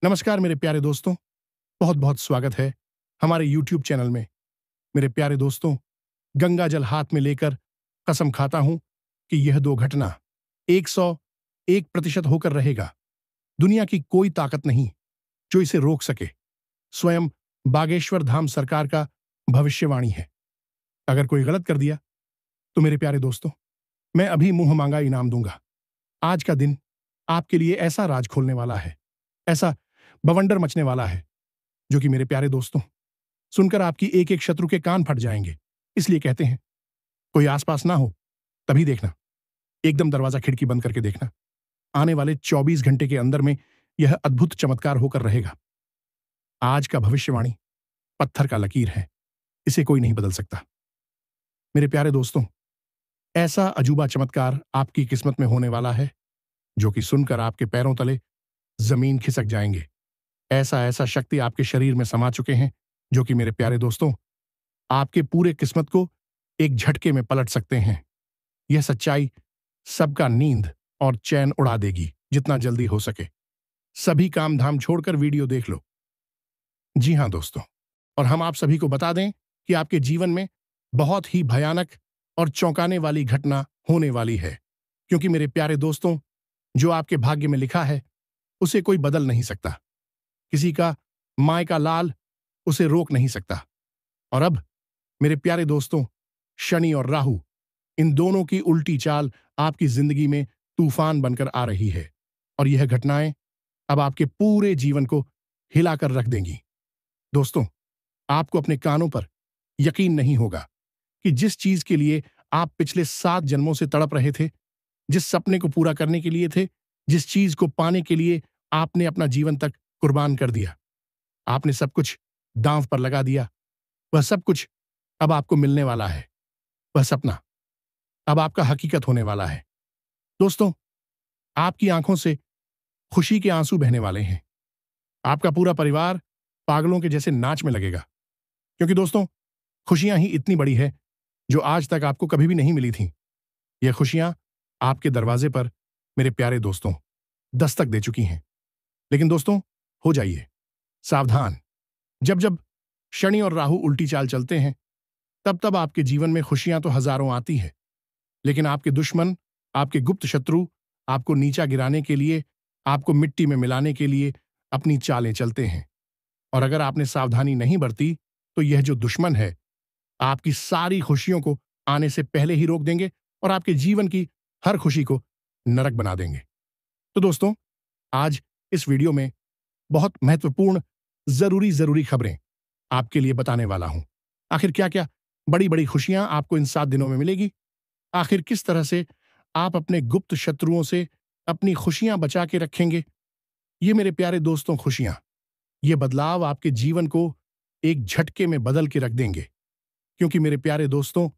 नमस्कार मेरे प्यारे दोस्तों, बहुत बहुत स्वागत है हमारे YouTube चैनल में। मेरे प्यारे दोस्तों, गंगा जल हाथ में लेकर कसम खाता हूं कि यह दो घटना 101% होकर रहेगा। दुनिया की कोई ताकत नहीं जो इसे रोक सके। स्वयं बागेश्वर धाम सरकार का भविष्यवाणी है। अगर कोई गलत कर दिया तो मेरे प्यारे दोस्तों, मैं अभी मुंह मांगा इनाम दूंगा। आज का दिन आपके लिए ऐसा राज खोलने वाला है, ऐसा बवंडर मचने वाला है, जो कि मेरे प्यारे दोस्तों, सुनकर आपकी एक एक शत्रु के कान फट जाएंगे। इसलिए कहते हैं, कोई आसपास ना हो तभी देखना, एकदम दरवाजा खिड़की बंद करके देखना। आने वाले 24 घंटे के अंदर में यह अद्भुत चमत्कार होकर रहेगा। आज का भविष्यवाणी पत्थर का लकीर है, इसे कोई नहीं बदल सकता। मेरे प्यारे दोस्तों, ऐसा अजूबा चमत्कार आपकी किस्मत में होने वाला है जो कि सुनकर आपके पैरों तले जमीन खिसक जाएंगे। ऐसा ऐसा शक्ति आपके शरीर में समा चुके हैं जो कि मेरे प्यारे दोस्तों, आपके पूरे किस्मत को एक झटके में पलट सकते हैं। यह सच्चाई सबका नींद और चैन उड़ा देगी जितना जल्दी हो सके। सभी काम धाम छोड़कर वीडियो देख लो। जी हां दोस्तों, और हम आप सभी को बता दें कि आपके जीवन में बहुत ही भयानक और चौंकाने वाली घटना होने वाली है, क्योंकि मेरे प्यारे दोस्तों, जो आपके भाग्य में लिखा है उसे कोई बदल नहीं सकता। किसी का माय का लाल उसे रोक नहीं सकता। और अब मेरे प्यारे दोस्तों, शनि और राहु, इन दोनों की उल्टी चाल आपकी जिंदगी में तूफान बनकर आ रही है, और यह घटनाएं अब आपके पूरे जीवन को हिलाकर रख देंगी। दोस्तों, आपको अपने कानों पर यकीन नहीं होगा कि जिस चीज के लिए आप पिछले 7 जन्मों से तड़प रहे थे, जिस सपने को पूरा करने के लिए थे, जिस चीज को पाने के लिए आपने अपना जीवन तक कुर्बान कर दिया, आपने सब कुछ दांव पर लगा दिया, वह सब कुछ अब आपको मिलने वाला है। वह सपना अब आपका हकीकत होने वाला है। दोस्तों, आपकी आंखों से खुशी के आंसू बहने वाले हैं। आपका पूरा परिवार पागलों के जैसे नाच में लगेगा, क्योंकि दोस्तों, खुशियां ही इतनी बड़ी है जो आज तक आपको कभी भी नहीं मिली थी। यह खुशियां आपके दरवाजे पर मेरे प्यारे दोस्तों दस्तक दे चुकी हैं। लेकिन दोस्तों, हो जाइए सावधान। जब जब शनि और राहु उल्टी चाल चलते हैं, तब तब आपके जीवन में खुशियां तो हजारों आती हैं, लेकिन आपके दुश्मन, आपके गुप्त शत्रु आपको नीचा गिराने के लिए, आपको मिट्टी में मिलाने के लिए अपनी चालें चलते हैं। और अगर आपने सावधानी नहीं बरती तो यह जो दुश्मन है, आपकी सारी खुशियों को आने से पहले ही रोक देंगे और आपके जीवन की हर खुशी को नरक बना देंगे। तो दोस्तों, आज इस वीडियो में बहुत महत्वपूर्ण जरूरी जरूरी खबरें आपके लिए बताने वाला हूं। आखिर क्या क्या बड़ी बड़ी खुशियां आपको इन 7 दिनों में मिलेगी। आखिर किस तरह से आप अपने गुप्त शत्रुओं से अपनी खुशियां बचा के रखेंगे। ये मेरे प्यारे दोस्तों, खुशियां, ये बदलाव आपके जीवन को एक झटके में बदल के रख देंगे, क्योंकि मेरे प्यारे दोस्तों,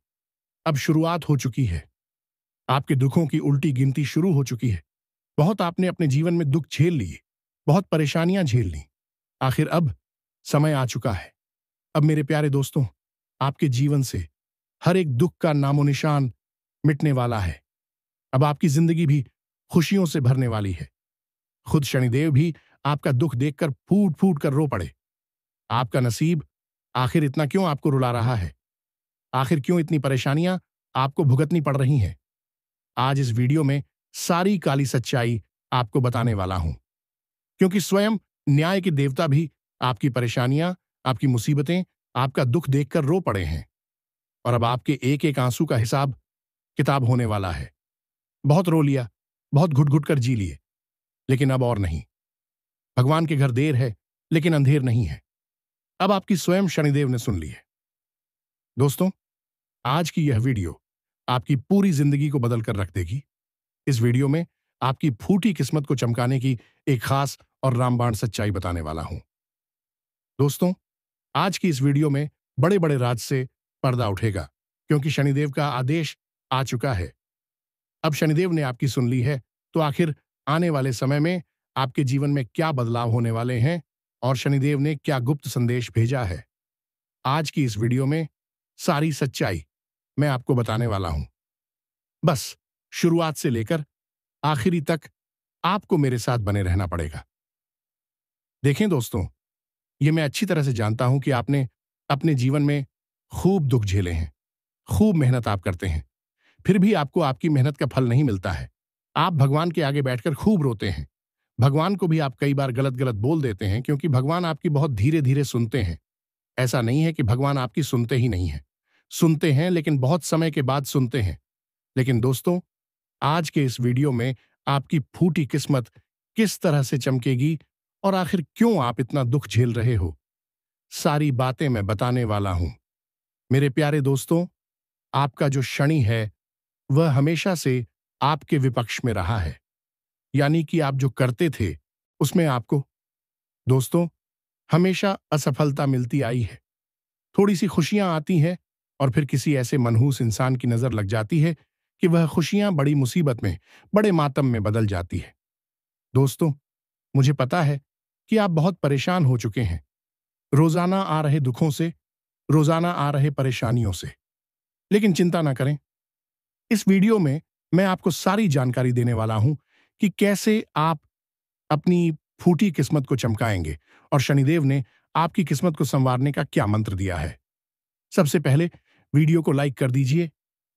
अब शुरुआत हो चुकी है। आपके दुखों की उल्टी गिनती शुरू हो चुकी है। बहुत आपने अपने जीवन में दुख झेल लिए, बहुत परेशानियां झेल ली। आखिर अब समय आ चुका है। अब मेरे प्यारे दोस्तों, आपके जीवन से हर एक दुख का नामो निशान मिटने वाला है। अब आपकी जिंदगी भी खुशियों से भरने वाली है। खुद शनिदेव भी आपका दुख देखकर फूट फूट कर रो पड़े। आपका नसीब आखिर इतना क्यों आपको रुला रहा है? आखिर क्यों इतनी परेशानियां आपको भुगतनी पड़ रही हैं? आज इस वीडियो में सारी काली सच्चाई आपको बताने वाला हूं, क्योंकि स्वयं न्याय के देवता भी आपकी परेशानियां, आपकी मुसीबतें, आपका दुख देखकर रो पड़े हैं। और अब आपके एक एक आंसू का हिसाब किताब होने वाला है। बहुत रो लिया, बहुत घुट घुट कर जी लिए, लेकिन अब और नहीं। भगवान के घर देर है, लेकिन अंधेर नहीं है। अब आपकी स्वयं शनिदेव ने सुन ली है। दोस्तों, आज की यह वीडियो आपकी पूरी जिंदगी को बदल कर रख देगी। इस वीडियो में आपकी फूटी किस्मत को चमकाने की एक खास और रामबाण सच्चाई बताने वाला हूं। दोस्तों, आज की इस वीडियो में बड़े बड़े राज से पर्दा उठेगा, क्योंकि शनिदेव का आदेश आ चुका है। अब शनिदेव ने आपकी सुन ली है, तो आखिर आने वाले समय में आपके जीवन में क्या बदलाव होने वाले हैं और शनिदेव ने क्या गुप्त संदेश भेजा है, आज की इस वीडियो में सारी सच्चाई मैं आपको बताने वाला हूं। बस शुरुआत से लेकर आखिरी तक आपको मेरे साथ बने रहना पड़ेगा। देखें दोस्तों, ये मैं अच्छी तरह से जानता हूं कि आपने अपने जीवन में खूब दुख झेले हैं, खूब मेहनत आप करते हैं, फिर भी आपको आपकी मेहनत का फल नहीं मिलता है। आप भगवान के आगे बैठकर खूब रोते हैं। भगवान को भी आप कई बार गलत गलत बोल देते हैं क्योंकि भगवान आपकी बहुत धीरे धीरे सुनते हैं। ऐसा नहीं है कि भगवान आपकी सुनते ही नहीं है, सुनते हैं लेकिन बहुत समय के बाद सुनते हैं। लेकिन दोस्तों, आज के इस वीडियो में आपकी फूटी किस्मत किस तरह से चमकेगी और आखिर क्यों आप इतना दुख झेल रहे हो, सारी बातें मैं बताने वाला हूं। मेरे प्यारे दोस्तों, आपका जो शनि है वह हमेशा से आपके विपक्ष में रहा है, यानी कि आप जो करते थे उसमें आपको दोस्तों हमेशा असफलता मिलती आई है। थोड़ी सी खुशियां आती हैं और फिर किसी ऐसे मनहूस इंसान की नजर लग जाती है कि वह खुशियां बड़ी मुसीबत में, बड़े मातम में बदल जाती है। दोस्तों, मुझे पता है कि आप बहुत परेशान हो चुके हैं, रोजाना आ रहे दुखों से, रोजाना आ रहे परेशानियों से। लेकिन चिंता ना करें, इस वीडियो में मैं आपको सारी जानकारी देने वाला हूं कि कैसे आप अपनी फूटी किस्मत को चमकाएंगे और शनिदेव ने आपकी किस्मत को संवारने का क्या मंत्र दिया है। सबसे पहले वीडियो को लाइक कर दीजिए।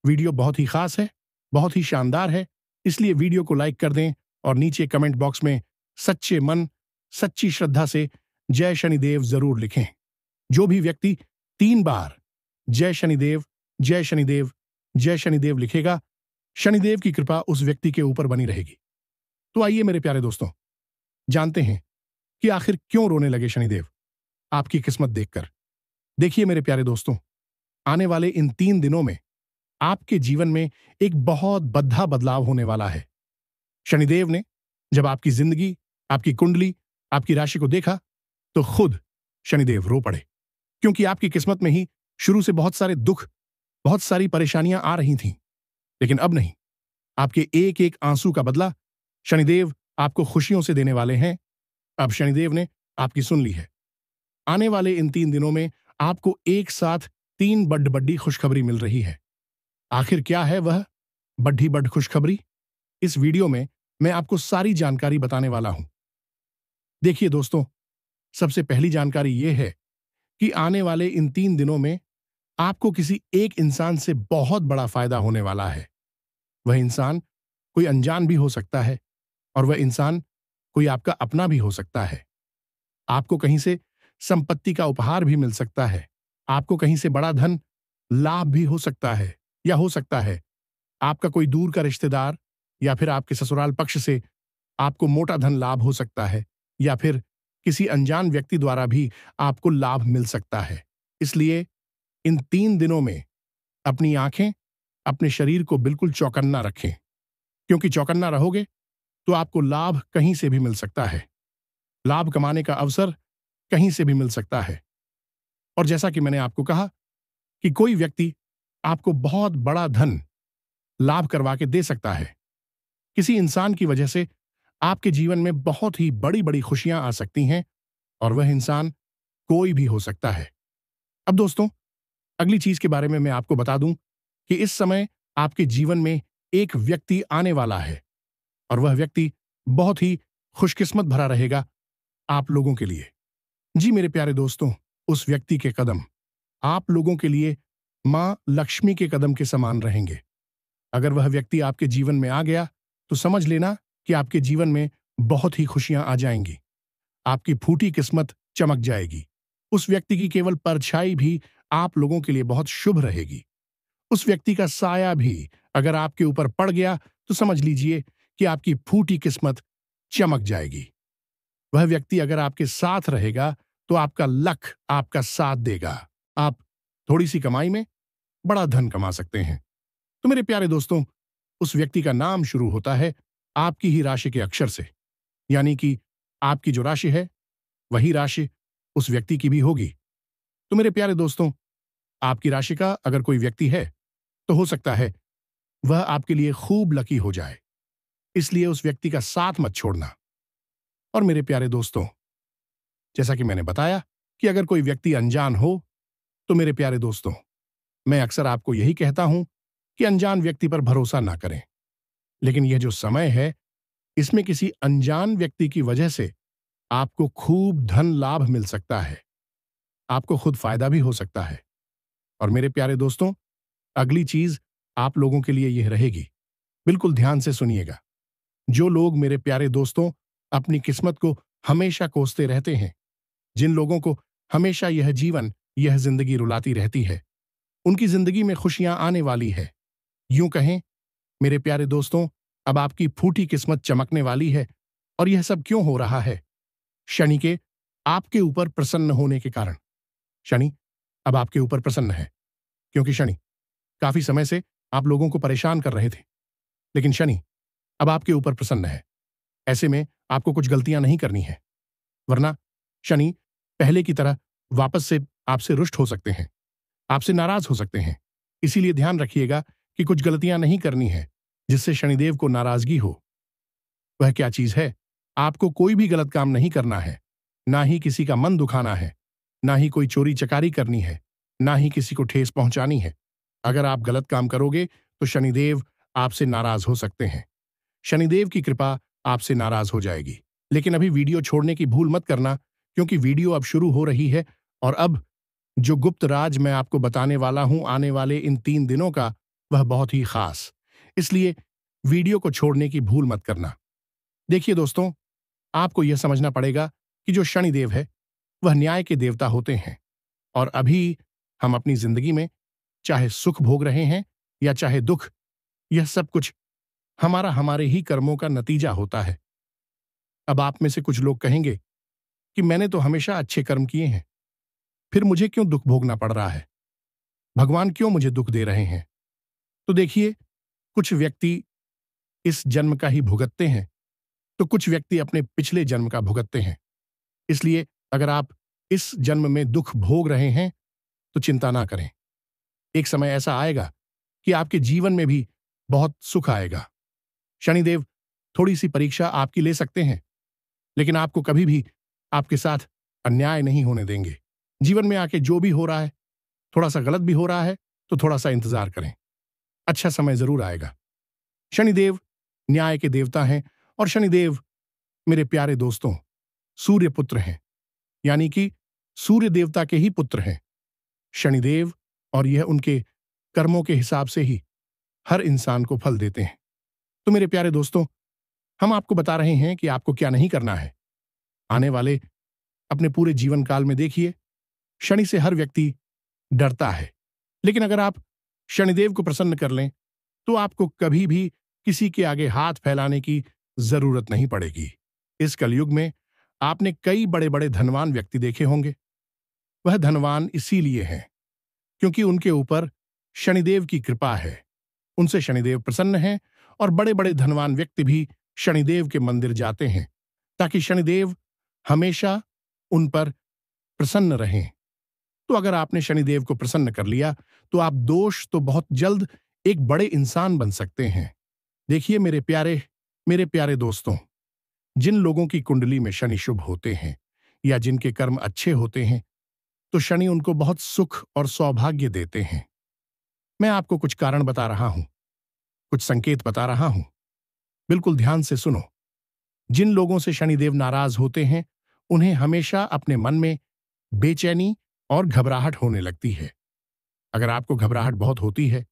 वीडियो बहुत ही खास है, बहुत ही शानदार है, इसलिए वीडियो को लाइक कर दें और नीचे कमेंट बॉक्स में सच्चे मन, सच्ची श्रद्धा से जय शनिदेव जरूर लिखें। जो भी व्यक्ति 3 बार जय शनिदेव, जय शनिदेव, जय शनिदेव लिखेगा, शनिदेव की कृपा उस व्यक्ति के ऊपर बनी रहेगी। तो आइए मेरे प्यारे दोस्तों, जानते हैं कि आखिर क्यों रोने लगे शनिदेव आपकी किस्मत देखकर। देखिए मेरे प्यारे दोस्तों, आने वाले इन 3 दिनों में आपके जीवन में एक बहुत बड़ा बदलाव होने वाला है। शनिदेव ने जब आपकी जिंदगी, आपकी कुंडली, आपकी राशि को देखा तो खुद शनिदेव रो पड़े, क्योंकि आपकी किस्मत में ही शुरू से बहुत सारे दुख, बहुत सारी परेशानियां आ रही थीं। लेकिन अब नहीं, आपके एक एक आंसू का बदला शनिदेव आपको खुशियों से देने वाले हैं। अब शनिदेव ने आपकी सुन ली है। आने वाले इन 3 दिनों में आपको एक साथ 3 बड्डी खुशखबरी मिल रही है। आखिर क्या है वह बड्डी बड्ड खुशखबरी? इस वीडियो में मैं आपको सारी जानकारी बताने वाला हूं। देखिए दोस्तों, सबसे पहली जानकारी यह है कि आने वाले इन 3 दिनों में आपको किसी एक इंसान से बहुत बड़ा फायदा होने वाला है। वह इंसान कोई अनजान भी हो सकता है और वह इंसान कोई आपका अपना भी हो सकता है। आपको कहीं से संपत्ति का उपहार भी मिल सकता है। आपको कहीं से बड़ा धन लाभ भी हो सकता है, या हो सकता है आपका कोई दूर का रिश्तेदार या फिर आपके ससुराल पक्ष से आपको मोटा धन लाभ हो सकता है, या फिर किसी अनजान व्यक्ति द्वारा भी आपको लाभ मिल सकता है। इसलिए इन 3 दिनों में अपनी आंखें, अपने शरीर को बिल्कुल चौकन्ना रखें, क्योंकि चौकन्ना रहोगे तो आपको लाभ कहीं से भी मिल सकता है। लाभ कमाने का अवसर कहीं से भी मिल सकता है। और जैसा कि मैंने आपको कहा कि कोई व्यक्ति आपको बहुत बड़ा धन लाभ करवा के दे सकता है। किसी इंसान की वजह से आपके जीवन में बहुत ही बड़ी बड़ी खुशियां आ सकती हैं और वह इंसान कोई भी हो सकता है। अब दोस्तों, अगली चीज के बारे में मैं आपको बता दूं कि इस समय आपके जीवन में एक व्यक्ति आने वाला है और वह व्यक्ति बहुत ही खुशकिस्मत भरा रहेगा आप लोगों के लिए। जी मेरे प्यारे दोस्तों, उस व्यक्ति के कदम आप लोगों के लिए मां लक्ष्मी के कदम के समान रहेंगे। अगर वह व्यक्ति आपके जीवन में आ गया तो समझ लेना कि आपके जीवन में बहुत ही खुशियां आ जाएंगी। आपकी फूटी किस्मत चमक जाएगी। उस व्यक्ति की केवल परछाई भी आप लोगों के लिए बहुत शुभ रहेगी। उस व्यक्ति का साया भी अगर आपके ऊपर पड़ गया तो समझ लीजिए कि आपकी फूटी किस्मत चमक जाएगी। वह व्यक्ति अगर आपके साथ रहेगा तो आपका लक आपका साथ देगा। आप थोड़ी सी कमाई में बड़ा धन कमा सकते हैं। तो मेरे प्यारे दोस्तों, उस व्यक्ति का नाम शुरू होता है आपकी ही राशि के अक्षर से, यानी कि आपकी जो राशि है वही राशि उस व्यक्ति की भी होगी। तो मेरे प्यारे दोस्तों, आपकी राशि का अगर कोई व्यक्ति है तो हो सकता है वह आपके लिए खूब लकी हो जाए। इसलिए उस व्यक्ति का साथ मत छोड़ना। और मेरे प्यारे दोस्तों, जैसा कि मैंने बताया कि अगर कोई व्यक्ति अनजान हो तो मेरे प्यारे दोस्तों, मैं अक्सर आपको यही कहता हूं कि अनजान व्यक्ति पर भरोसा ना करें। लेकिन यह जो समय है, इसमें किसी अनजान व्यक्ति की वजह से आपको खूब धन लाभ मिल सकता है, आपको खुद फायदा भी हो सकता है। और मेरे प्यारे दोस्तों, अगली चीज आप लोगों के लिए यह रहेगी, बिल्कुल ध्यान से सुनिएगा। जो लोग मेरे प्यारे दोस्तों अपनी किस्मत को हमेशा कोसते रहते हैं, जिन लोगों को हमेशा यह जीवन, यह जिंदगी रुलाती रहती है, उनकी जिंदगी में खुशियां आने वाली है। यूं कहें मेरे प्यारे दोस्तों, अब आपकी फूटी किस्मत चमकने वाली है। और यह सब क्यों हो रहा है? शनि के आपके ऊपर प्रसन्न होने के कारण। शनि अब आपके ऊपर प्रसन्न है, क्योंकि शनि काफी समय से आप लोगों को परेशान कर रहे थे, लेकिन शनि अब आपके ऊपर प्रसन्न है। ऐसे में आपको कुछ गलतियां नहीं करनी है, वरना शनि पहले की तरह वापस से आपसे रुष्ट हो सकते हैं, आपसे नाराज हो सकते हैं। इसीलिए ध्यान रखिएगा कि कुछ गलतियां नहीं करनी है जिससे शनिदेव को नाराजगी हो। वह क्या चीज है? आपको कोई भी गलत काम नहीं करना है, ना ही किसी का मन दुखाना है, ना ही कोई चोरी चकारी करनी है, ना ही किसी को ठेस पहुंचानी है। अगर आप गलत काम करोगे तो शनिदेव आपसे नाराज हो सकते हैं। शनिदेव की कृपा आपसे नाराज हो जाएगी। लेकिन अभी वीडियो छोड़ने की भूल मत करना, क्योंकि वीडियो अब शुरू हो रही है। और अब जो गुप्त राज मैं आपको बताने वाला हूं आने वाले इन 3 दिनों का, वह बहुत ही खास। इसलिए वीडियो को छोड़ने की भूल मत करना। देखिए दोस्तों, आपको यह समझना पड़ेगा कि जो शनिदेव है वह न्याय के देवता होते हैं। और अभी हम अपनी जिंदगी में चाहे सुख भोग रहे हैं या चाहे दुख, यह सब कुछ हमारे ही कर्मों का नतीजा होता है। अब आप में से कुछ लोग कहेंगे कि मैंने तो हमेशा अच्छे कर्म किए हैं, फिर मुझे क्यों दुख भोगना पड़ रहा है? भगवान क्यों मुझे दुख दे रहे हैं? तो देखिए, कुछ व्यक्ति इस जन्म का ही भुगतते हैं, तो कुछ व्यक्ति अपने पिछले जन्म का भुगतते हैं। इसलिए अगर आप इस जन्म में दुख भोग रहे हैं तो चिंता ना करें। एक समय ऐसा आएगा कि आपके जीवन में भी बहुत सुख आएगा। शनिदेव थोड़ी सी परीक्षा आपकी ले सकते हैं, लेकिन आपको कभी भी आपके साथ अन्याय नहीं होने देंगे। जीवन में आके जो भी हो रहा है, थोड़ा सा गलत भी हो रहा है, तो थोड़ा सा इंतजार करें, अच्छा समय जरूर आएगा। शनिदेव न्याय के देवता हैं, और शनिदेव मेरे प्यारे दोस्तों सूर्य पुत्र हैं, यानी कि सूर्य देवता के ही पुत्र हैं शनिदेव। और यह उनके कर्मों के हिसाब से ही हर इंसान को फल देते हैं। तो मेरे प्यारे दोस्तों, हम आपको बता रहे हैं कि आपको क्या नहीं करना है। आने वाले अपने पूरे जीवन काल में देखिए, शनि से हर व्यक्ति डरता है, लेकिन अगर आप शनिदेव को प्रसन्न कर लें तो आपको कभी भी किसी के आगे हाथ फैलाने की जरूरत नहीं पड़ेगी। इस कलयुग में आपने कई बड़े बड़े धनवान व्यक्ति देखे होंगे। वह धनवान इसीलिए हैं क्योंकि उनके ऊपर शनिदेव की कृपा है, उनसे शनिदेव प्रसन्न हैं। और बड़े बड़े धनवान व्यक्ति भी शनिदेव के मंदिर जाते हैं ताकि शनिदेव हमेशा उन पर प्रसन्न रहें। तो अगर आपने शनिदेव को प्रसन्न कर लिया तो आप दोष तो बहुत जल्द एक बड़े इंसान बन सकते हैं। देखिए मेरे प्यारे दोस्तों, जिन लोगों की कुंडली में शनि शुभ होते हैं या जिनके कर्म अच्छे होते हैं, तो शनि उनको बहुत सुख और सौभाग्य देते हैं। मैं आपको कुछ कारण बता रहा हूं, कुछ संकेत बता रहा हूं, बिल्कुल ध्यान से सुनो। जिन लोगों से शनिदेव नाराज होते हैं, उन्हें हमेशा अपने मन में बेचैनी और घबराहट होने लगती है। अगर आपको घबराहट बहुत होती है,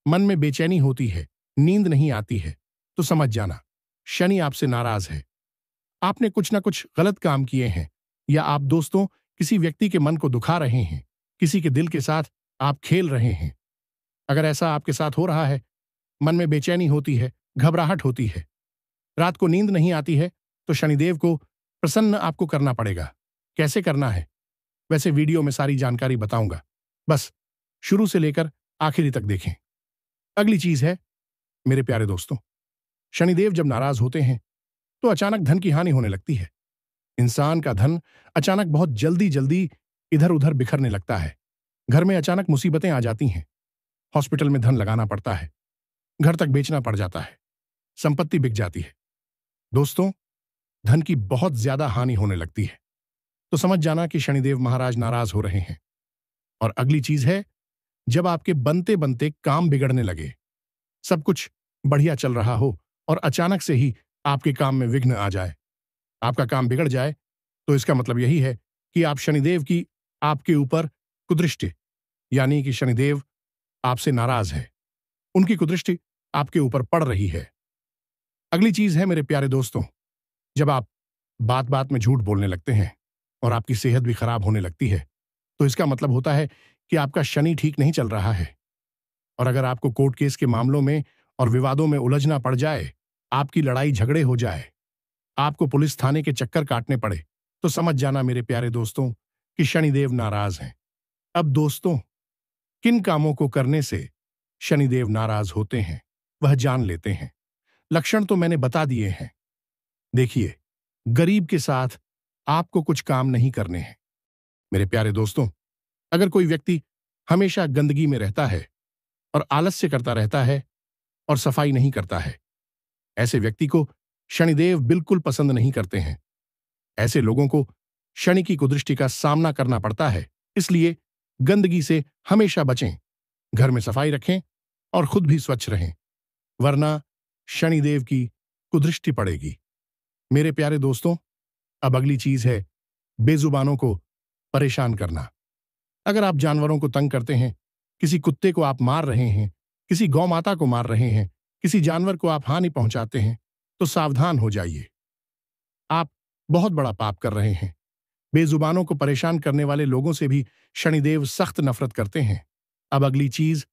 मन में बेचैनी होती है, नींद नहीं आती है, तो समझ जाना शनि आपसे नाराज है। आपने कुछ ना कुछ गलत काम किए हैं, या आप दोस्तों किसी व्यक्ति के मन को दुखा रहे हैं, किसी के दिल के साथ आप खेल रहे हैं। अगर ऐसा आपके साथ हो रहा है, मन में बेचैनी होती है, घबराहट होती है, रात को नींद नहीं आती है, तो शनिदेव को प्रसन्न आपको करना पड़ेगा। कैसे करना है? वैसे वीडियो में सारी जानकारी बताऊंगा, बस शुरू से लेकर आखिरी तक देखें। अगली चीज है मेरे प्यारे दोस्तों, शनिदेव जब नाराज होते हैं तो अचानक धन की हानि होने लगती है। इंसान का धन अचानक बहुत जल्दी जल्दी इधर उधर बिखरने लगता है। घर में अचानक मुसीबतें आ जाती हैं, हॉस्पिटल में धन लगाना पड़ता है, घर तक बेचना पड़ जाता है, संपत्ति बिक जाती है। दोस्तों, धन की बहुत ज्यादा हानि होने लगती है, तो समझ जाना कि शनिदेव महाराज नाराज हो रहे हैं। और अगली चीज है, जब आपके बनते बनते काम बिगड़ने लगे, सब कुछ बढ़िया चल रहा हो और अचानक से ही आपके काम में विघ्न आ जाए, आपका काम बिगड़ जाए, तो इसका मतलब यही है कि आप शनिदेव की आपके ऊपर कुदृष्टि, यानी कि शनिदेव आपसे नाराज है, उनकी कुदृष्टि आपके ऊपर पड़ रही है। अगली चीज है मेरे प्यारे दोस्तों, जब आप बात बात में झूठ बोलने लगते हैं और आपकी सेहत भी खराब होने लगती है, तो इसका मतलब होता है कि आपका शनि ठीक नहीं चल रहा है। और अगर आपको कोर्ट केस के मामलों में और विवादों में उलझना पड़ जाए, आपकी लड़ाई झगड़े हो जाए, आपको पुलिस थाने के चक्कर काटने पड़े, तो समझ जाना मेरे प्यारे दोस्तों कि शनिदेव नाराज हैं। अब दोस्तों, किन कामों को करने से शनिदेव नाराज होते हैं वह जान लेते हैं। लक्षण तो मैंने बता दिए हैं। देखिए, गरीब के साथ आपको कुछ काम नहीं करने हैं। मेरे प्यारे दोस्तों, अगर कोई व्यक्ति हमेशा गंदगी में रहता है और आलस्य करता रहता है और सफाई नहीं करता है, ऐसे व्यक्ति को शनिदेव बिल्कुल पसंद नहीं करते हैं। ऐसे लोगों को शनि की कुदृष्टि का सामना करना पड़ता है। इसलिए गंदगी से हमेशा बचें, घर में सफाई रखें और खुद भी स्वच्छ रहें, वरना शनिदेव की कुदृष्टि पड़ेगी। मेरे प्यारे दोस्तों, अब अगली चीज है बेजुबानों को परेशान करना। अगर आप जानवरों को तंग करते हैं, किसी कुत्ते को आप मार रहे हैं, किसी गौ माता को मार रहे हैं, किसी जानवर को आप हानि पहुंचाते हैं, तो सावधान हो जाइए। आप बहुत बड़ा पाप कर रहे हैं। बेजुबानों को परेशान करने वाले लोगों से भी शनिदेव सख्त नफरत करते हैं। अब अगली चीज,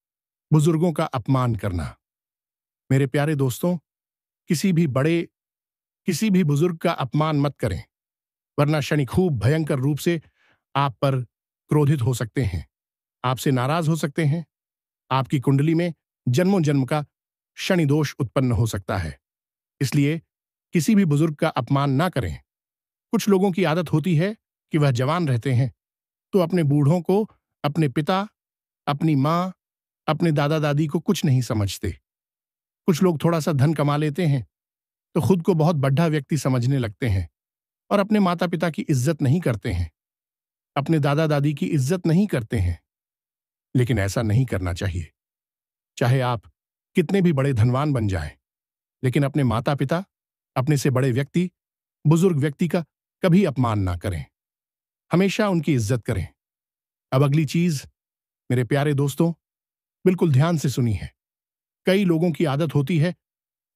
बुजुर्गों का अपमान करना। मेरे प्यारे दोस्तों, किसी भी बुजुर्ग का अपमान मत करें, वरना शनि खूब भयंकर रूप से आप पर क्रोधित हो सकते हैं, आपसे नाराज हो सकते हैं। आपकी कुंडली में जन्मों जन्म का शनि दोष उत्पन्न हो सकता है। इसलिए किसी भी बुजुर्ग का अपमान ना करें। कुछ लोगों की आदत होती है कि वह जवान रहते हैं तो अपने बूढ़ों को, अपने पिता, अपनी मां, अपने दादा दादी को कुछ नहीं समझते। कुछ लोग थोड़ा सा धन कमा लेते हैं तो खुद को बहुत बड़ा व्यक्ति समझने लगते हैं और अपने माता पिता की इज्जत नहीं करते हैं, अपने दादा दादी की इज्जत नहीं करते हैं। लेकिन ऐसा नहीं करना चाहिए। चाहे आप कितने भी बड़े धनवान बन जाएं, लेकिन अपने माता पिता, अपने से बड़े व्यक्ति, बुजुर्ग व्यक्ति का कभी अपमान ना करें, हमेशा उनकी इज्जत करें। अब अगली चीज, मेरे प्यारे दोस्तों, बिल्कुल ध्यान से सुनी है। कई लोगों की आदत होती है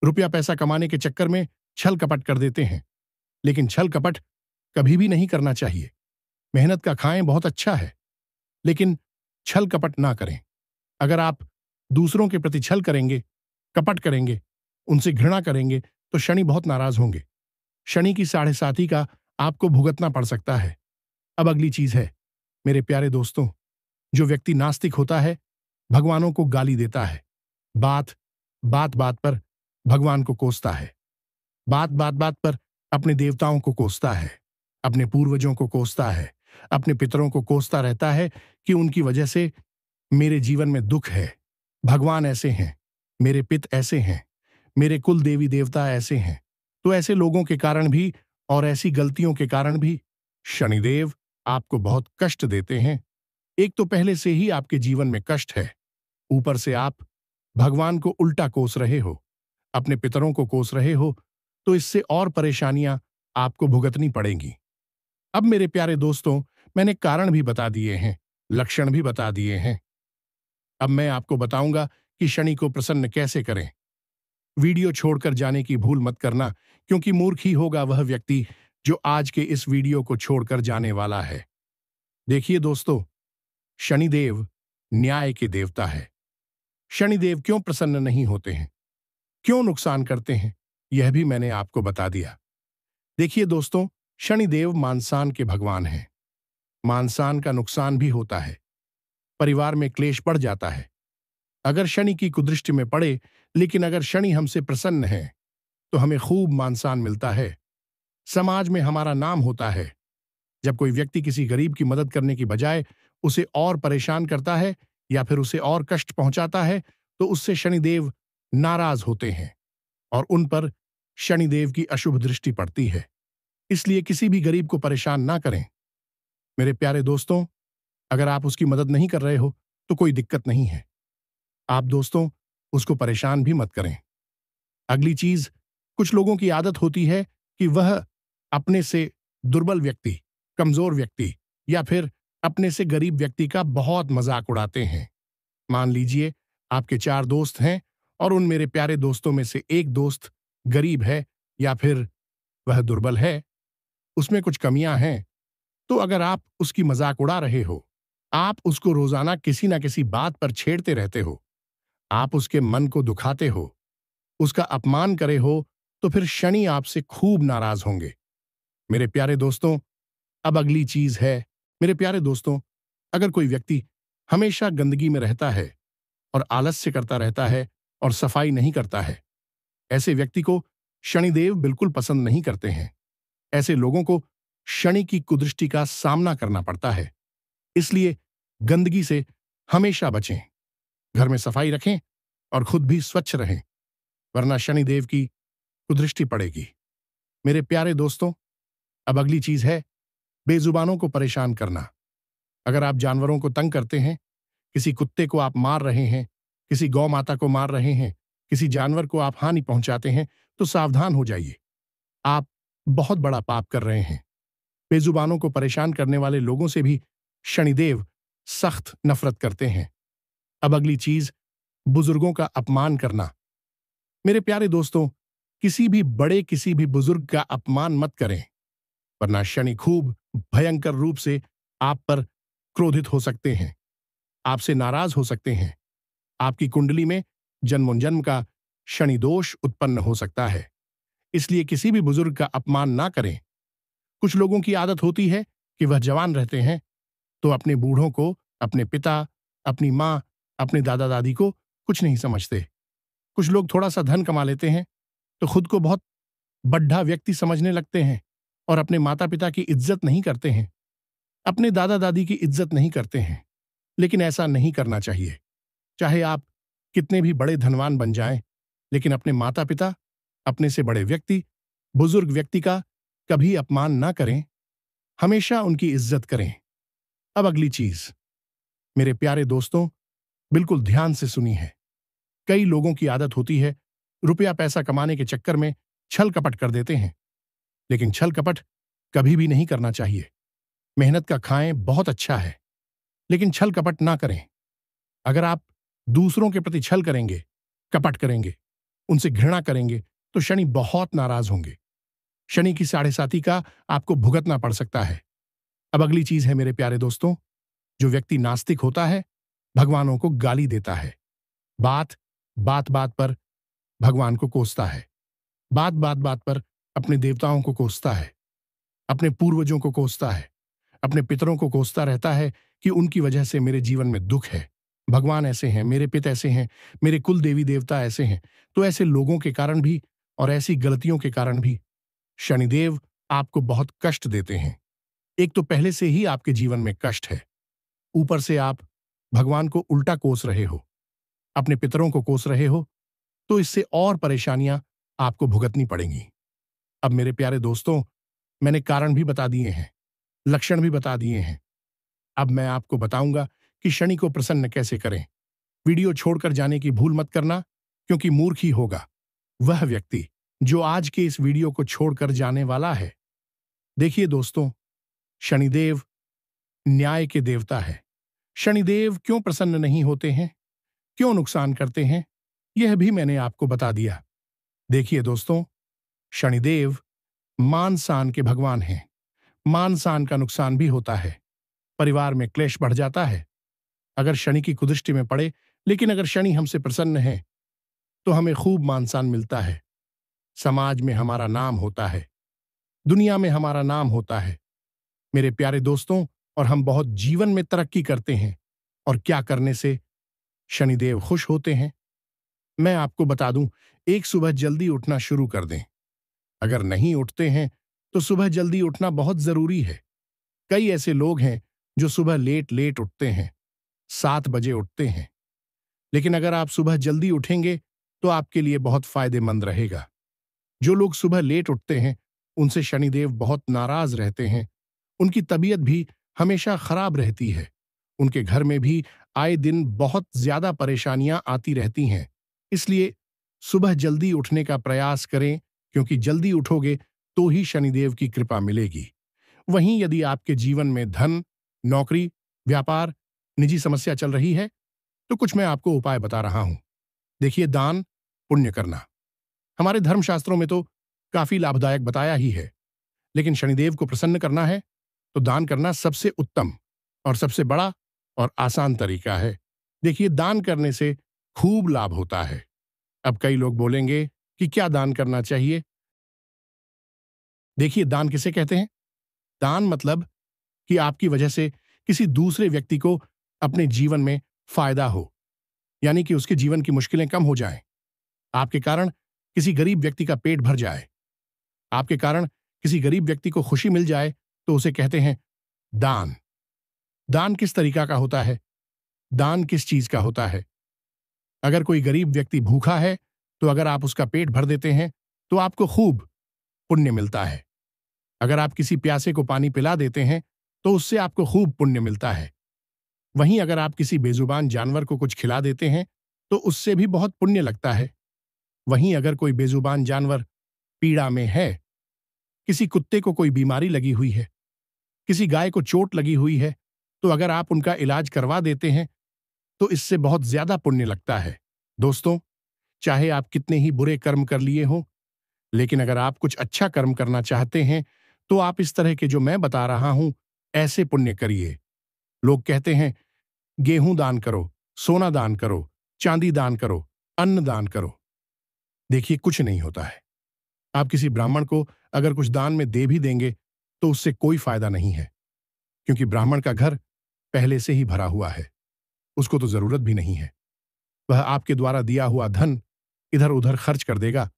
रुपया पैसा कमाने के चक्कर में छल कपट कर देते हैं, लेकिन छल कपट कभी भी नहीं करना चाहिए। मेहनत का खाएं बहुत अच्छा है, लेकिन छल कपट ना करें। अगर आप दूसरों के प्रति छल करेंगे, कपट करेंगे, उनसे घृणा करेंगे, तो शनि बहुत नाराज होंगे। शनि की 7.5 का आपको भुगतना पड़ सकता है। अब अगली चीज है, मेरे प्यारे दोस्तों, जो व्यक्ति नास्तिक होता है, भगवानों को गाली देता है, बात बात बात पर भगवान को कोसता है, बात बात बात पर अपने देवताओं को कोसता है, अपने पूर्वजों को कोसता है, अपने पितरों को कोसता रहता है कि उनकी वजह से मेरे जीवन में दुख है, भगवान ऐसे हैं, मेरे पित ऐसे हैं, मेरे कुल देवी देवता ऐसे हैं। तो ऐसे लोगों के कारण भी और ऐसी गलतियों के कारण भी शनिदेव आपको बहुत कष्ट देते हैं। एक तो पहले से ही आपके जीवन में कष्ट है, ऊपर से आप भगवान को उल्टा कोस रहे हो, अपने पितरों को कोस रहे हो, तो इससे और परेशानियां आपको भुगतनी पड़ेंगी। अब मेरे प्यारे दोस्तों, मैंने कारण भी बता दिए हैं, लक्षण भी बता दिए हैं। अब मैं आपको बताऊंगा कि शनि को प्रसन्न कैसे करें। वीडियो छोड़कर जाने की भूल मत करना, क्योंकि मूर्ख ही होगा वह व्यक्ति जो आज के इस वीडियो को छोड़कर जाने वाला है। देखिए दोस्तों, शनिदेव न्याय के देवता है। शनिदेव क्यों प्रसन्न नहीं होते हैं, क्यों नुकसान करते हैं, यह भी मैंने आपको बता दिया। देखिए दोस्तों, शनिदेव मानसान के भगवान हैं। मानसान का नुकसान भी होता है, परिवार में क्लेश बढ़ जाता है अगर शनि की कुदृष्टि में पड़े। लेकिन अगर शनि हमसे प्रसन्न है तो हमें खूब मानसान मिलता है, समाज में हमारा नाम होता है। जब कोई व्यक्ति किसी गरीब की मदद करने की बजाय उसे और परेशान करता है या फिर उसे और कष्ट पहुंचाता है, तो उससे शनिदेव नाराज होते हैं और उन पर शनिदेव की अशुभ दृष्टि पड़ती है। इसलिए किसी भी गरीब को परेशान ना करें। मेरे प्यारे दोस्तों, अगर आप उसकी मदद नहीं कर रहे हो तो कोई दिक्कत नहीं है, आप दोस्तों उसको परेशान भी मत करें। अगली चीज, कुछ लोगों की आदत होती है कि वह अपने से दुर्बल व्यक्ति, कमजोर व्यक्ति या फिर अपने से गरीब व्यक्ति का बहुत मजाक उड़ाते हैं। मान लीजिए आपके 4 दोस्त हैं और उन मेरे प्यारे दोस्तों में से एक दोस्त गरीब है या फिर वह दुर्बल है, उसमें कुछ कमियां हैं, तो अगर आप उसकी मजाक उड़ा रहे हो, आप उसको रोजाना किसी ना किसी बात पर छेड़ते रहते हो, आप उसके मन को दुखाते हो, उसका अपमान करे हो, तो फिर शनि आपसे खूब नाराज होंगे। मेरे प्यारे दोस्तों, अब अगली चीज है, मेरे प्यारे दोस्तों, अगर कोई व्यक्ति हमेशा गंदगी में रहता है और आलस्य करता रहता है और सफाई नहीं करता है, ऐसे व्यक्ति को शनिदेव बिल्कुल पसंद नहीं करते हैं। ऐसे लोगों को शनि की कुदृष्टि का सामना करना पड़ता है। इसलिए गंदगी से हमेशा बचें, घर में सफाई रखें और खुद भी स्वच्छ रहें, वरना शनिदेव की कुदृष्टि पड़ेगी। मेरे प्यारे दोस्तों, अब अगली चीज है बेजुबानों को परेशान करना। अगर आप जानवरों को तंग करते हैं, किसी कुत्ते को आप मार रहे हैं, किसी गौ माता को मार रहे हैं, किसी जानवर को आप हानि पहुंचाते हैं, तो सावधान हो जाइए, आप बहुत बड़ा पाप कर रहे हैं। बेजुबानों को परेशान करने वाले लोगों से भी शनिदेव सख्त नफरत करते हैं। अब अगली चीज, बुजुर्गों का अपमान करना। मेरे प्यारे दोस्तों, किसी भी बुजुर्ग का अपमान मत करें, वरना शनि खूब भयंकर रूप से आप पर क्रोधित हो सकते हैं, आपसे नाराज हो सकते हैं। आपकी कुंडली में जन्मोंजन्म का शनि दोष उत्पन्न हो सकता है। इसलिए किसी भी बुजुर्ग का अपमान ना करें। कुछ लोगों की आदत होती है कि वह जवान रहते हैं तो अपने बूढ़ों को, अपने पिता, अपनी माँ, अपने दादा दादी को कुछ नहीं समझते। कुछ लोग थोड़ा सा धन कमा लेते हैं तो खुद को बहुत बड्ढा व्यक्ति समझने लगते हैं और अपने माता पिता की इज्जत नहीं करते हैं, अपने दादा दादी की इज्जत नहीं करते हैं। लेकिन ऐसा नहीं करना चाहिए। चाहे आप कितने भी बड़े धनवान बन जाएं, लेकिन अपने माता पिता, अपने से बड़े व्यक्ति, बुजुर्ग व्यक्ति का कभी अपमान ना करें, हमेशा उनकी इज्जत करें। अब अगली चीज, मेरे प्यारे दोस्तों, बिल्कुल ध्यान से सुनी है। कई लोगों की आदत होती है रुपया पैसा कमाने के चक्कर में छल कपट कर देते हैं, लेकिन छल कपट कभी भी नहीं करना चाहिए। मेहनत का खाएं बहुत अच्छा है, लेकिन छल कपट ना करें। अगर आप दूसरों के प्रति छल करेंगे, कपट करेंगे, उनसे घृणा करेंगे, तो शनि बहुत नाराज होंगे। शनि की 7.5 का आपको भुगतना पड़ सकता है। अब अगली चीज है मेरे प्यारे दोस्तों, जो व्यक्ति नास्तिक होता है, भगवानों को गाली देता है, बात बात बात पर भगवान को कोसता है, बात बात बात पर अपने देवताओं को कोसता है, अपने पूर्वजों को कोसता है, अपने पितरों को कोसता रहता है कि उनकी वजह से मेरे जीवन में दुख है, भगवान ऐसे हैं, मेरे पिता ऐसे हैं, मेरे कुल देवी देवता ऐसे हैं। तो ऐसे लोगों के कारण भी और ऐसी गलतियों के कारण भी शनिदेव आपको बहुत कष्ट देते हैं। एक तो पहले से ही आपके जीवन में कष्ट है, ऊपर से आप भगवान को उल्टा कोस रहे हो, अपने पितरों को कोस रहे हो, तो इससे और परेशानियां आपको भुगतनी पड़ेंगी। अब मेरे प्यारे दोस्तों, मैंने कारण भी बता दिए हैं, लक्षण भी बता दिए हैं। अब मैं आपको बताऊंगा कि शनि को प्रसन्न कैसे करें। वीडियो छोड़कर जाने की भूल मत करना, क्योंकि मूर्ख ही होगा वह व्यक्ति जो आज के इस वीडियो को छोड़कर जाने वाला है। देखिए दोस्तों, शनिदेव न्याय के देवता है। शनिदेव क्यों प्रसन्न नहीं होते हैं, क्यों नुकसान करते हैं, यह भी मैंने आपको बता दिया। देखिए दोस्तों, शनिदेव मान सान के भगवान हैं। मान सान का नुकसान भी होता है, परिवार में क्लेश बढ़ जाता है अगर शनि की कुदृष्टि में पड़े। लेकिन अगर शनि हमसे प्रसन्न है तो हमें खूब मान सान मिलता है, समाज में हमारा नाम होता है, दुनिया में हमारा नाम होता है मेरे प्यारे दोस्तों, और हम बहुत जीवन में तरक्की करते हैं। और क्या करने से शनिदेव खुश होते हैं, मैं आपको बता दूं, एक सुबह जल्दी उठना शुरू कर दें। अगर नहीं उठते हैं तो सुबह जल्दी उठना बहुत जरूरी है। कई ऐसे लोग हैं जो सुबह लेट लेट उठते हैं, 7 बजे उठते हैं, लेकिन अगर आप सुबह जल्दी उठेंगे तो आपके लिए बहुत फायदेमंद रहेगा। जो लोग सुबह लेट उठते हैं उनसे शनिदेव बहुत नाराज रहते हैं, उनकी तबीयत भी हमेशा खराब रहती है, उनके घर में भी आए दिन बहुत ज्यादा परेशानियां आती रहती हैं। इसलिए सुबह जल्दी उठने का प्रयास करें, क्योंकि जल्दी उठोगे तो ही शनिदेव की कृपा मिलेगी। वहीं यदि आपके जीवन में धन, नौकरी, व्यापार, निजी समस्या चल रही है, तो कुछ मैं आपको उपाय बता रहा हूं। देखिए, दान पुण्य करना हमारे धर्मशास्त्रों में तो काफी लाभदायक बताया ही है, लेकिन शनिदेव को प्रसन्न करना है तो दान करना सबसे उत्तम और सबसे बड़ा और आसान तरीका है। देखिए, दान करने से खूब लाभ होता है। अब कई लोग बोलेंगे कि क्या दान करना चाहिए। देखिए, दान किसे कहते हैं? दान मतलब कि आपकी वजह से किसी दूसरे व्यक्ति को अपने जीवन में फायदा हो, यानी कि उसके जीवन की मुश्किलें कम हो जाएं। आपके कारण किसी गरीब व्यक्ति का पेट भर जाए, आपके कारण किसी गरीब व्यक्ति को खुशी मिल जाए, तो उसे कहते हैं दान। दान किस तरीका का होता है? दान किस चीज का होता है? अगर कोई गरीब व्यक्ति भूखा है, तो अगर आप उसका पेट भर देते हैं तो आपको खूब पुण्य मिलता है। अगर आप किसी प्यासे को पानी पिला देते हैं तो उससे आपको खूब पुण्य मिलता है। वहीं अगर आप किसी बेजुबान जानवर को कुछ खिला देते हैं तो उससे भी बहुत पुण्य लगता है। वहीं अगर कोई बेजुबान जानवर पीड़ा में है, किसी कुत्ते को कोई बीमारी लगी हुई है, किसी गाय को चोट लगी हुई है, तो अगर आप उनका इलाज करवा देते हैं तो इससे बहुत ज्यादा पुण्य लगता है। दोस्तों, चाहे आप कितने ही बुरे कर्म कर लिए हों, लेकिन अगर आप कुछ अच्छा कर्म करना चाहते हैं तो आप इस तरह के जो मैं बता रहा हूं, ऐसे पुण्य करिए। लोग कहते हैं गेहूं दान करो, सोना दान करो, चांदी दान करो, अन्न दान करो। देखिए, कुछ नहीं होता है। आप किसी ब्राह्मण को अगर कुछ दान में दे भी देंगे तो उससे कोई फायदा नहीं है, क्योंकि ब्राह्मण का घर पहले से ही भरा हुआ है, उसको तो जरूरत भी नहीं है। वह आपके द्वारा दिया हुआ धन इधर उधर खर्च कर देगा,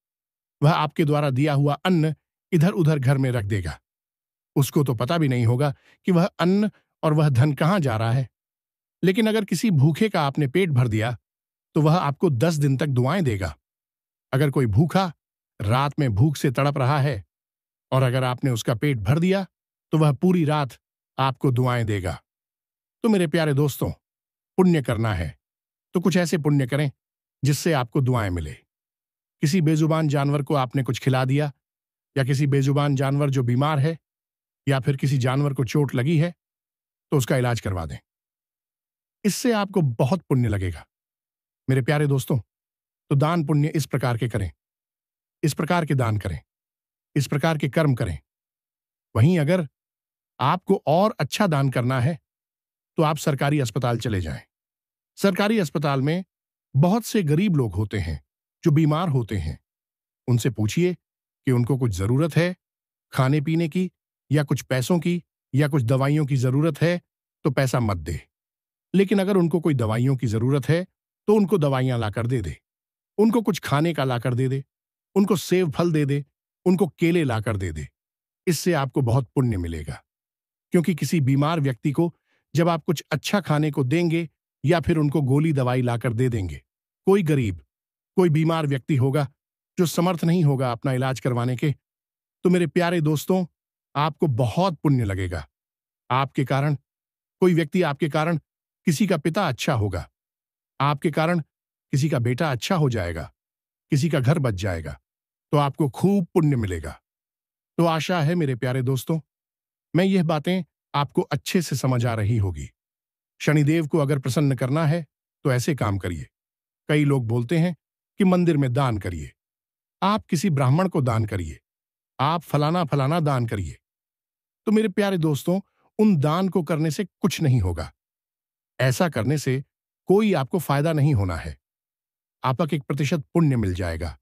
वह आपके द्वारा दिया हुआ अन्न इधर उधर घर में रख देगा। उसको तो पता भी नहीं होगा कि वह अन्न और वह धन कहां जा रहा है। लेकिन अगर किसी भूखे का आपने पेट भर दिया तो वह आपको 10 दिन तक दुआएं देगा। अगर कोई भूखा रात में भूख से तड़प रहा है और अगर आपने उसका पेट भर दिया तो वह पूरी रात आपको दुआएं देगा। तो मेरे प्यारे दोस्तों, पुण्य करना है तो कुछ ऐसे पुण्य करें जिससे आपको दुआएं मिले। किसी बेजुबान जानवर को आपने कुछ खिला दिया, या किसी बेजुबान जानवर जो बीमार है, या फिर किसी जानवर को चोट लगी है तो उसका इलाज करवा दें। इससे आपको बहुत पुण्य लगेगा। मेरे प्यारे दोस्तों, तो दान पुण्य इस प्रकार के करें, इस प्रकार के दान करें, इस प्रकार के कर्म करें। वहीं अगर आपको और अच्छा दान करना है तो आप सरकारी अस्पताल चले जाएं। सरकारी अस्पताल में बहुत से गरीब लोग होते हैं जो बीमार होते हैं। उनसे पूछिए कि उनको कुछ जरूरत है खाने पीने की, या कुछ पैसों की, या कुछ दवाइयों की जरूरत है, तो पैसा मत दे। लेकिन अगर उनको कोई दवाइयों की जरूरत है तो उनको दवाइयां लाकर दे दे, उनको कुछ खाने का लाकर दे दे, उनको सेब फल दे दे, उनको केले लाकर दे दे। इससे आपको बहुत पुण्य मिलेगा, क्योंकि किसी बीमार व्यक्ति को जब आप कुछ अच्छा खाने को देंगे या फिर उनको गोली दवाई लाकर दे देंगे, कोई गरीब, कोई बीमार व्यक्ति होगा जो समर्थ नहीं होगा अपना इलाज करवाने के, तो मेरे प्यारे दोस्तों, आपको बहुत पुण्य लगेगा। आपके कारण कोई व्यक्ति, आपके कारण किसी का पिता अच्छा होगा, आपके कारण किसी का बेटा अच्छा हो जाएगा, किसी का घर बच जाएगा, तो आपको खूब पुण्य मिलेगा। तो आशा है मेरे प्यारे दोस्तों, मैं यह बातें आपको अच्छे से समझ आ रही होगी। शनिदेव को अगर प्रसन्न करना है तो ऐसे काम करिए। कई लोग बोलते हैं कि मंदिर में दान करिए, आप किसी ब्राह्मण को दान करिए, आप फलाना फलाना दान करिए। तो मेरे प्यारे दोस्तों, उन दान को करने से कुछ नहीं होगा। ऐसा करने से कोई आपको फायदा नहीं होना है। आपका 1% पुण्य मिल जाएगा।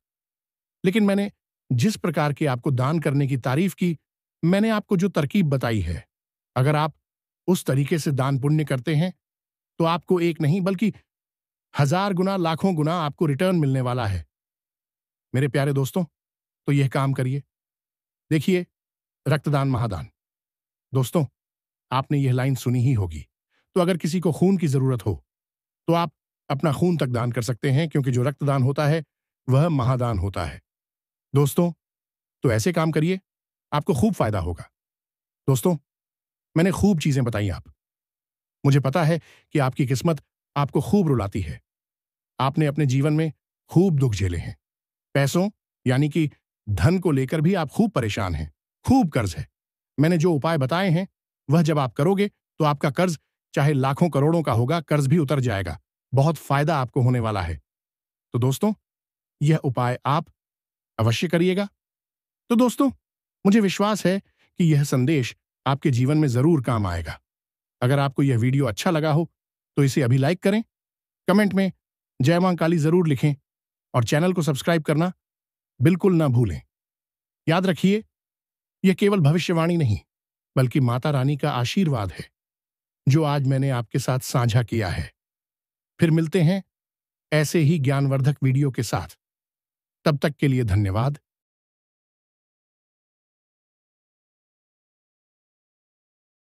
लेकिन मैंने जिस प्रकार की आपको दान करने की तारीफ की, मैंने आपको जो तरकीब बताई है, अगर आप उस तरीके से दान पुण्य करते हैं तो आपको एक नहीं बल्कि 1000 गुना, लाखों गुना आपको रिटर्न मिलने वाला है। मेरे प्यारे दोस्तों, तो यह काम करिए। देखिए, रक्तदान महादान। दोस्तों, आपने यह लाइन सुनी ही होगी। तो अगर किसी को खून की जरूरत हो तो आप अपना खून तक दान कर सकते हैं, क्योंकि जो रक्तदान होता है वह महादान होता है। दोस्तों, तो ऐसे काम करिए, आपको खूब फायदा होगा। दोस्तों, मैंने खूब चीजें बताई आप। मुझे पता है कि आपकी किस्मत आपको खूब रुलाती है। आपने अपने जीवन में खूब दुख झेले हैं। पैसों यानी कि धन को लेकर भी आप खूब परेशान हैं, खूब कर्ज है। मैंने जो उपाय बताए हैं वह जब आप करोगे तो आपका कर्ज चाहे लाखों करोड़ों का होगा, कर्ज भी उतर जाएगा। बहुत फायदा आपको होने वाला है। तो दोस्तों, यह उपाय आप अवश्य करिएगा। तो दोस्तों, मुझे विश्वास है कि यह संदेश आपके जीवन में जरूर काम आएगा। अगर आपको यह वीडियो अच्छा लगा हो तो इसे अभी लाइक करें, कमेंट में जय मां काली जरूर लिखें और चैनल को सब्सक्राइब करना बिल्कुल ना भूलें। याद रखिए, यह केवल भविष्यवाणी नहीं बल्कि माता रानी का आशीर्वाद है जो आज मैंने आपके साथ साझा किया है। फिर मिलते हैं ऐसे ही ज्ञानवर्धक वीडियो के साथ। तब तक के लिए धन्यवाद।